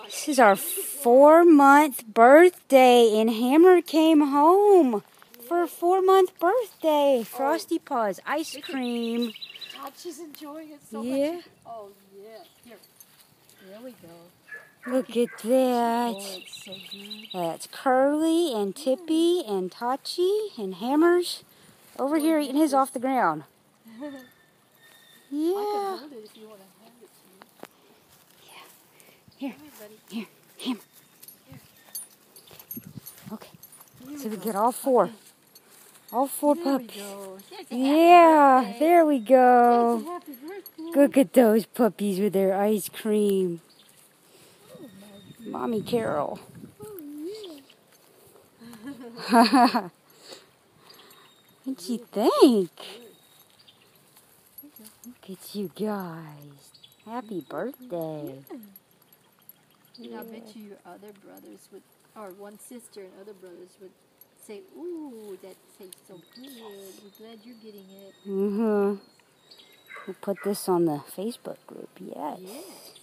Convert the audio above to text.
This is our 4-month birthday, and Hammer came home for a 4-month birthday. Frosty Paws ice cream. She's enjoying it so Yeah. much. Oh, yeah. Here. There we go. Look at that. Oh, it's so good. That's Curly and Tippy and Tachi and Hammers over here eating his off the ground. I Yeah. can hold it if you want to hand it to me. Here. Come here, buddy. Here. Hammer. Here. Okay. Here So we go. get all four. All four There puppies. we go. There's a happy Yeah, birthday. there we go. There's a happy birthday. Look at those puppies with their ice cream. Oh, my Mommy Carol. Oh, yeah. What'd you think? Look at you guys. Happy birthday. And I bet you your other brothers would, or one sister and other brothers would say, ooh, that tastes so good. We're glad you're getting it. Mm-hmm. We'll put this on the Facebook group. Yes. Yes.